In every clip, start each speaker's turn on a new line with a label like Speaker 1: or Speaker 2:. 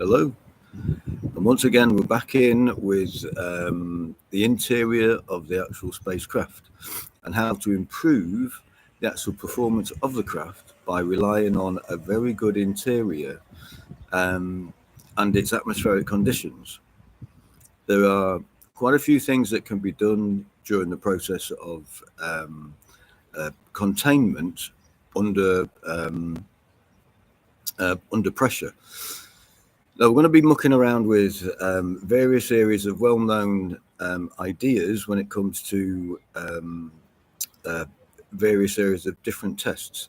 Speaker 1: Hello, and once again we're back in with the interior of the actual spacecraft and how to improve the actual performance of the craft by relying on a very good interior and its atmospheric conditions. There are quite a few things that can be done during the process of containment under under pressure. Now, we're going to be mucking around with various areas of well-known ideas when it comes to various areas of different tests.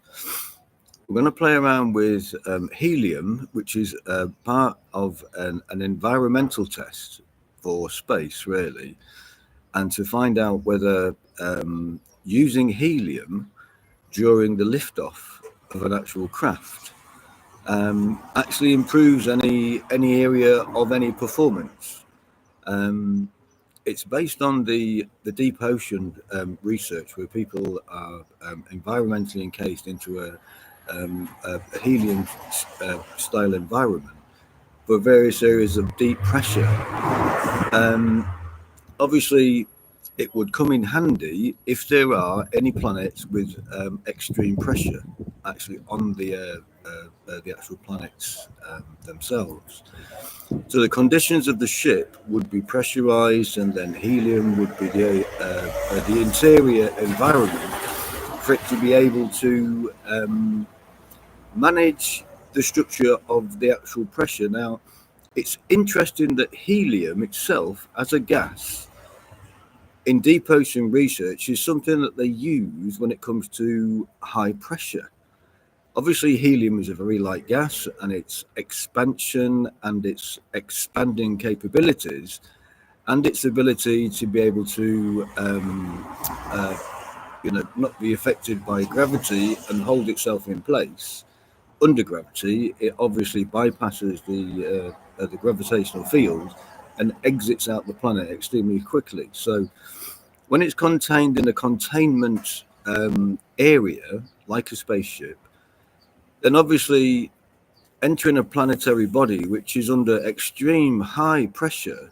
Speaker 1: We're going to play around with helium, which is part of an environmental test for space, really, and to find out whether using helium during the liftoff of an actual craft actually improves any area of any performance. It's based on the deep ocean research, where people are environmentally encased into a helium style environment for various areas of deep pressure. Obviously, it would come in handy if there are any planets with extreme pressure actually on the actual planets themselves. So the conditions of the ship would be pressurized, and then helium would be the interior environment for it to be able to manage the structure of the actual pressure. Now, it's interesting that helium itself as a gas in deep ocean research is something that they use when it comes to high pressure. Obviously, helium is a very light gas, and its expansion and its expanding capabilities and its ability to be able to not be affected by gravity and hold itself in place under gravity, it obviously bypasses the gravitational field and exits out the planet extremely quickly. So when it's contained in a containment area, like a spaceship, then obviously entering a planetary body which is under extreme high pressure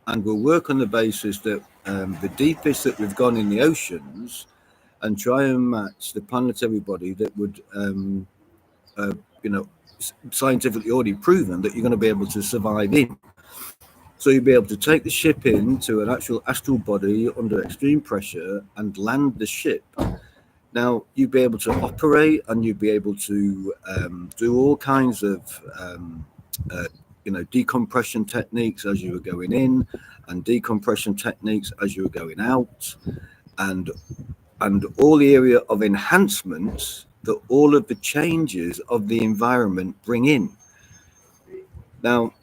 Speaker 1: and will work on the basis that the deepest that we've gone in the oceans and try and match the planetary body that would, scientifically already proven that you're going to be able to survive in. So you'll be able to take the ship into an actual astral body under extreme pressure and land the ship. Now, you'd be able to operate, and you'd be able to do all kinds of, decompression techniques as you were going in, and decompression techniques as you were going out, and all the area of enhancements that all of the changes of the environment bring in. Now,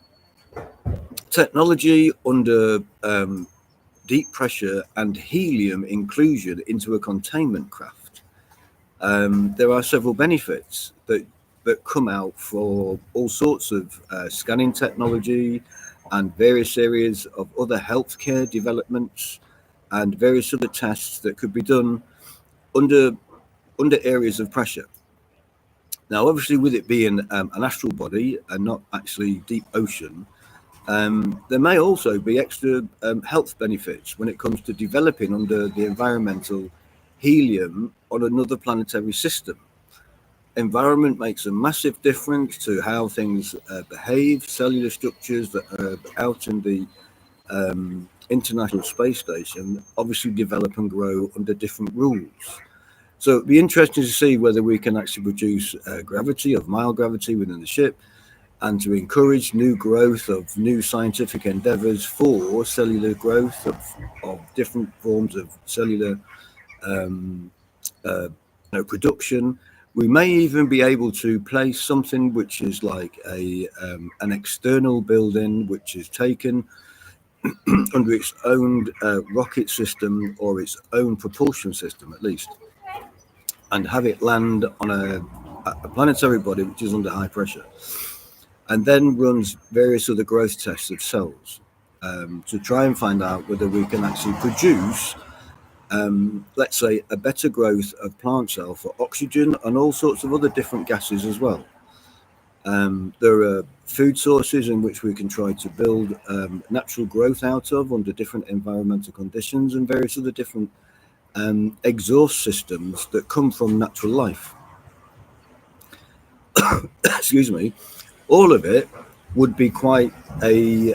Speaker 1: technology under deep pressure and helium inclusion into a containment craft, there are several benefits that come out for all sorts of scanning technology and various areas of other healthcare developments and various other tests that could be done under areas of pressure. Now, obviously, with it being an astral body and not actually deep ocean, there may also be extra health benefits when it comes to developing under the environmental helium on another planetary system. Environment makes a massive difference to how things behave. Cellular structures that are out in the International Space Station obviously develop and grow under different rules. So it'd be interesting to see whether we can actually produce gravity, of mild gravity within the ship, and to encourage new growth of new scientific endeavors for cellular growth of different forms of cellular production. We may even be able to place something which is like an external building which is taken under its own rocket system or its own propulsion system at least, and have it land on a planetary body which is under high pressure, and then runs various other growth tests of cells to try and find out whether we can actually produce, let's say, a better growth of plant cell for oxygen and all sorts of other different gases as well. There are food sources in which we can try to build natural growth out of under different environmental conditions, and various other different exhaust systems that come from natural life. Excuse me. All of it would be quite a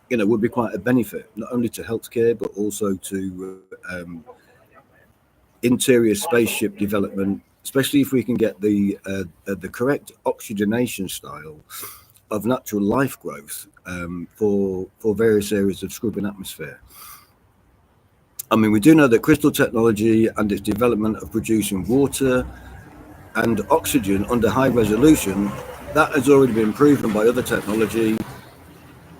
Speaker 1: would be quite a benefit, not only to healthcare but also to interior spaceship development, especially if we can get the correct oxygenation style of natural life growth for various areas of scrubbing atmosphere. I mean, we do know that crystal technology and its development of producing water and oxygen under high resolution, that has already been proven by other technology.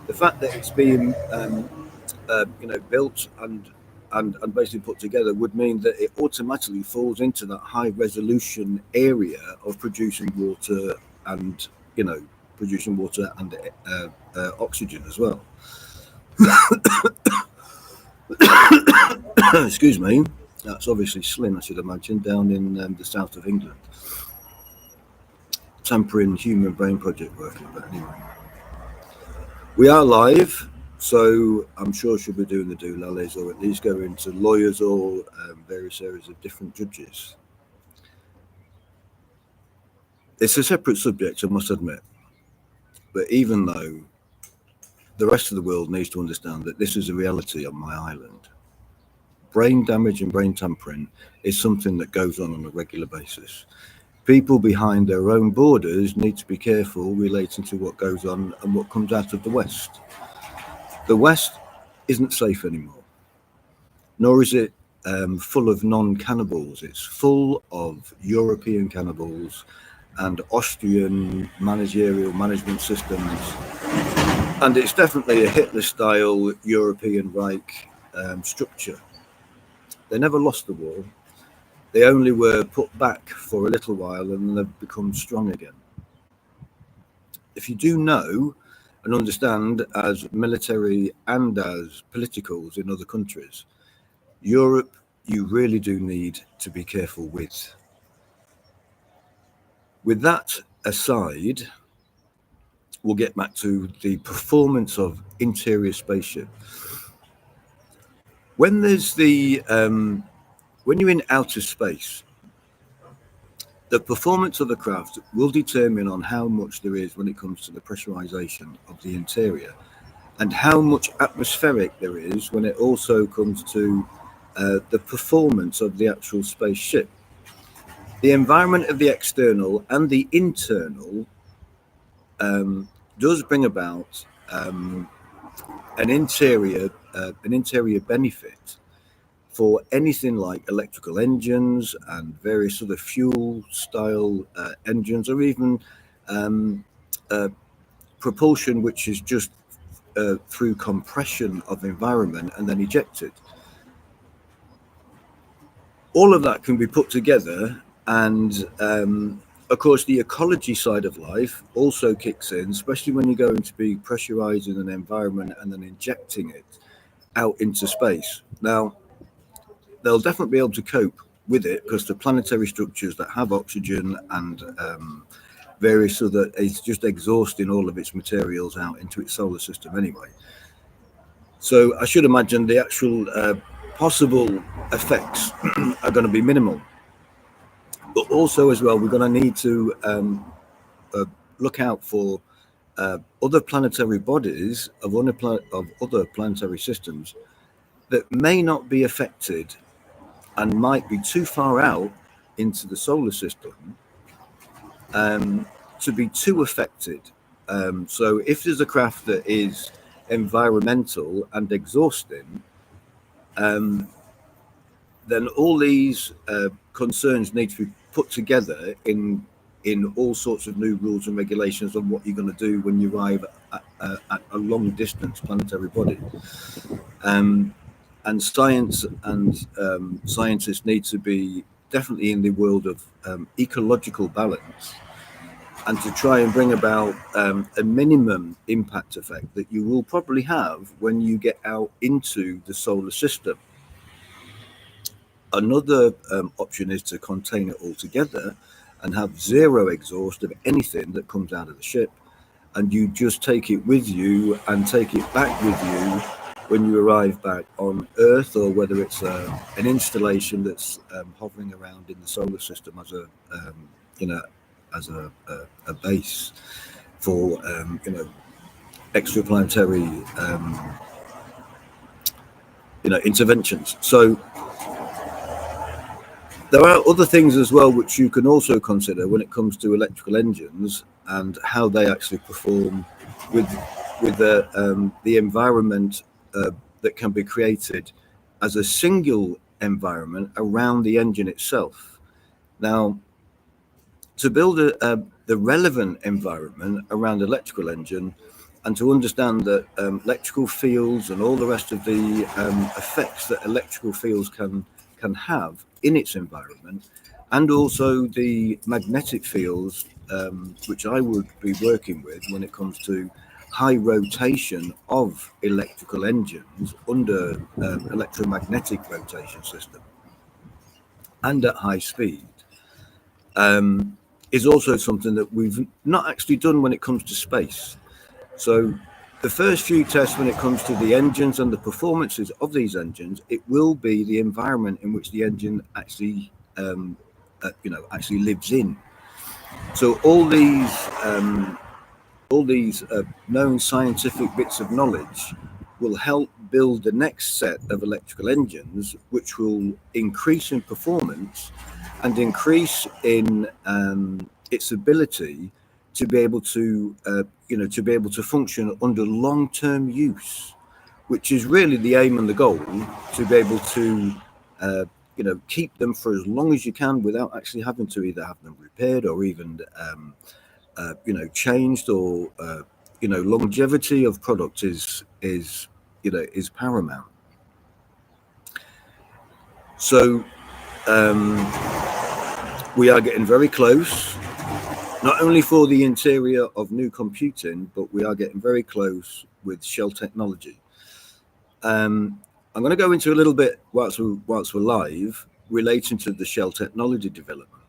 Speaker 1: The fact that it's being built and basically put together would mean that it automatically falls into that high resolution area of producing water and you know producing water and oxygen as well. Excuse me. That's obviously Slim, I should imagine, down in the south of England, tampering human brain project working. But anyway, we are live, so I'm sure she'll be doing the doolallys, or at least going to lawyers or various areas of different judges. It's a separate subject, I must admit, but even though the rest of the world needs to understand that this is a reality on my island, brain damage and brain tampering is something that goes on a regular basis. People behind their own borders need to be careful relating to what goes on and what comes out of the West. The West isn't safe anymore, nor is it full of non-cannibals. It's full of European cannibals and Austrian managerial management systems. And it's definitely a Hitler-style European Reich structure. They never lost the war. They only were put back for a little while and they've become strong again. If you do know and understand as military and as politicals in other countries, Europe, you really do need to be careful with. With that aside, we'll get back to the performance of interior spaceship. When there's when you're in outer space, the performance of the craft will determine on how much there is when it comes to the pressurization of the interior, and how much atmospheric there is when it also comes to the performance of the actual spaceship. The environment of the external and the internal does bring about an interior benefit for anything like electrical engines and various other fuel style engines, or even propulsion which is just through compression of environment and then ejected. All of that can be put together, and of course the ecology side of life also kicks in, especially when you're going to be pressurizing an environment and then injecting it out into space. Now, they'll definitely be able to cope with it because the planetary structures that have oxygen and various other, it's just exhausting all of its materials out into its solar system anyway. So I should imagine the actual possible effects are going to be minimal. But also as well, we're going to need to look out for other planetary bodies of other planetary systems that may not be affected and might be too far out into the solar system to be too affected. So if there's a craft that is environmental and exhausting, then all these concerns need to be put together in all sorts of new rules and regulations on what you're going to do when you arrive at a long distance planetary body. And science and scientists need to be definitely in the world of ecological balance, and to try and bring about a minimum impact effect that you will probably have when you get out into the solar system. Another option is to contain it all together and have zero exhaust of anything that comes out of the ship, and you just take it with you and take it back with you when you arrive back on Earth, or whether it's an installation that's hovering around in the solar system as a as a base for extraplanetary interventions. So there are other things as well which you can also consider when it comes to electrical engines and how they actually perform with the environment that can be created as a single environment around the engine itself. Now, to build the relevant environment around the electrical engine, and to understand that electrical fields and all the rest of the effects that electrical fields can have in its environment, and also the magnetic fields which I would be working with when it comes to high rotation of electrical engines under electromagnetic rotation system and at high speed, is also something that we've not actually done when it comes to space. So the first few tests when it comes to the engines and the performances of these engines, it will be the environment in which the engine actually actually lives in. So all these known scientific bits of knowledge will help build the next set of electrical engines, which will increase in performance and increase in its ability to be able to function under long-term use, which is really the aim and the goal, to be able to keep them for as long as you can without actually having to either have them repaired or even changed, or longevity of product is paramount. So we are getting very close, not only for the interior of new computing, but we are getting very close with shell technology. I'm going to go into a little bit whilst we're live relating to the shell technology development.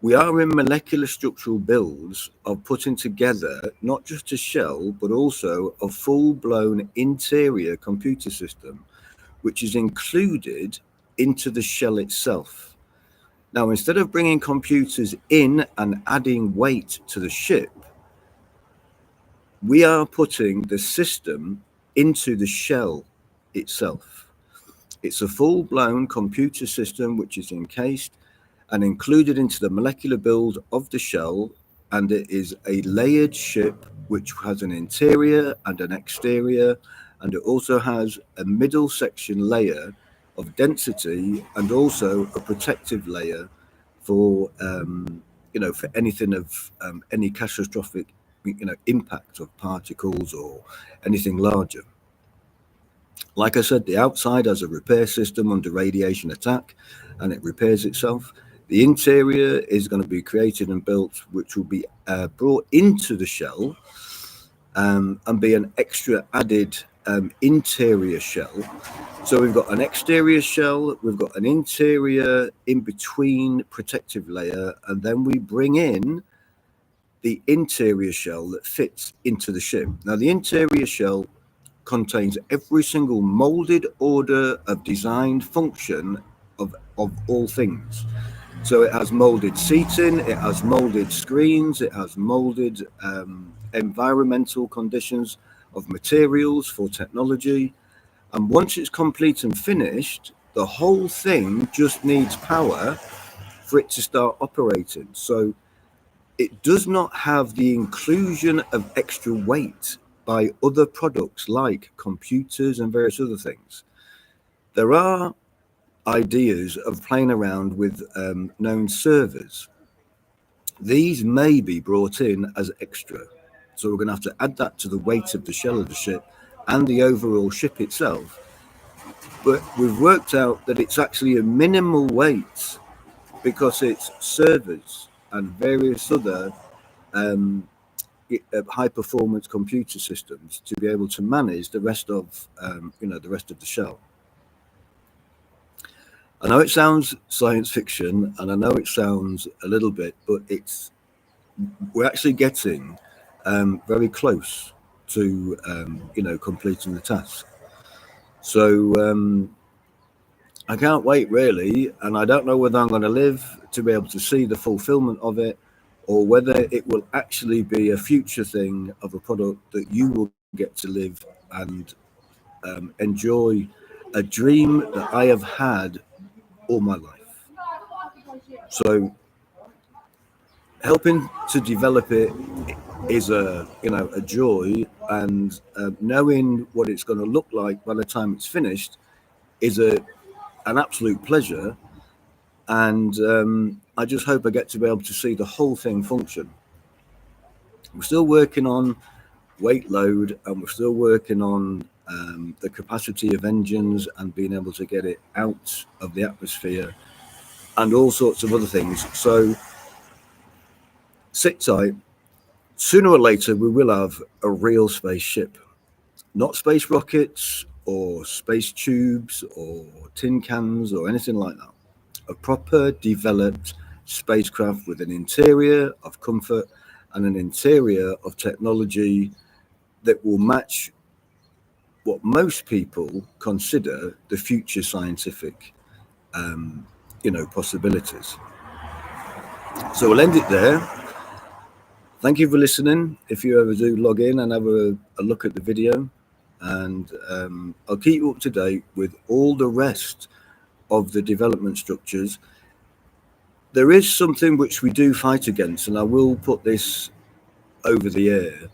Speaker 1: We are in molecular structural builds of putting together not just a shell, but also a full-blown interior computer system, which is included into the shell itself. Now, instead of bringing computers in and adding weight to the ship, we are putting the system into the shell itself. It's a full-blown computer system which is encased and included into the molecular build of the shell, and it is a layered ship which has an interior and an exterior, and it also has a middle section layer of density and also a protective layer for for anything of any catastrophic impact of particles or anything larger. Like I said, the outside has a repair system under radiation attack, and it repairs itself. The interior is going to be created and built, which will be brought into the shell and be an extra added interior shell. So we've got an exterior shell, we've got an interior in between protective layer, and then we bring in the interior shell that fits into the ship. Now, the interior shell contains every single molded order of design function of all things. So it has molded seating, it has molded screens, it has molded environmental conditions of materials for technology. And once it's complete and finished, the whole thing just needs power for it to start operating. So it does not have the inclusion of extra weight by other products like computers and various other things. There are ideas of playing around with known servers. These may be brought in as extra. So we're going to have to add that to the weight of the shell of the ship and the overall ship itself. But we've worked out that it's actually a minimal weight because it's servers and various other high performance computer systems to be able to manage the rest of the rest of the shell. I know it sounds science fiction, and I know it sounds a little bit, but we're actually getting very close to completing the task. So I can't wait really, and I don't know whether I'm going to live to be able to see the fulfillment of it, or whether it will actually be a future thing of a product that you will get to live and enjoy a dream that I have had all my life. So helping to develop it is a joy, and knowing what it's going to look like by the time it's finished is an absolute pleasure. And I just hope I get to be able to see the whole thing function. We're still working on weight load, and we're still working on the capacity of engines and being able to get it out of the atmosphere and all sorts of other things. So sit tight. Sooner or later, we will have a real spaceship, not space rockets or space tubes or tin cans or anything like that. A proper developed spacecraft with an interior of comfort and an interior of technology that will match what most people consider the future scientific possibilities. So we'll end it there. Thank you for listening. If you ever do log in and have a look at the video, and I'll keep you up to date with all the rest of the development structures. There is something which we do fight against, and I will put this over the air.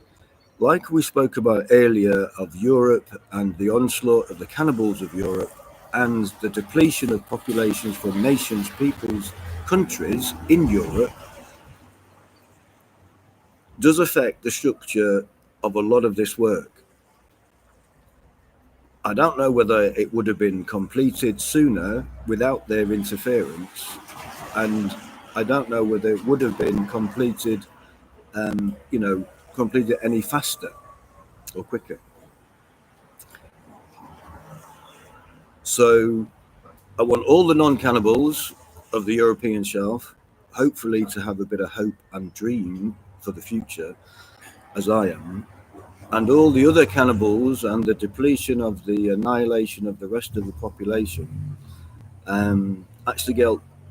Speaker 1: Like we spoke about earlier of Europe and the onslaught of the cannibals of Europe and the depletion of populations from nations, peoples, countries in Europe does affect the structure of a lot of this work. I don't know whether it would have been completed sooner without their interference, and I don't know whether it would have been completed, completed any faster or quicker. So I want all the non-cannibals of the European shelf, hopefully, to have a bit of hope and dream for the future, as I am, and all the other cannibals and the depletion of the annihilation of the rest of the population actually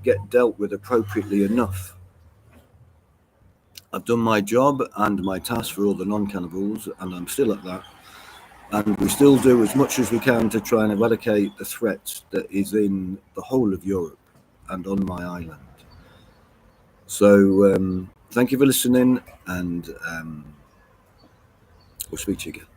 Speaker 1: get dealt with appropriately enough. I've done my job and my task for all the non-cannibals, and I'm still at that. And we still do as much as we can to try and eradicate the threat that is in the whole of Europe and on my island. So thank you for listening, and we'll speak to you again.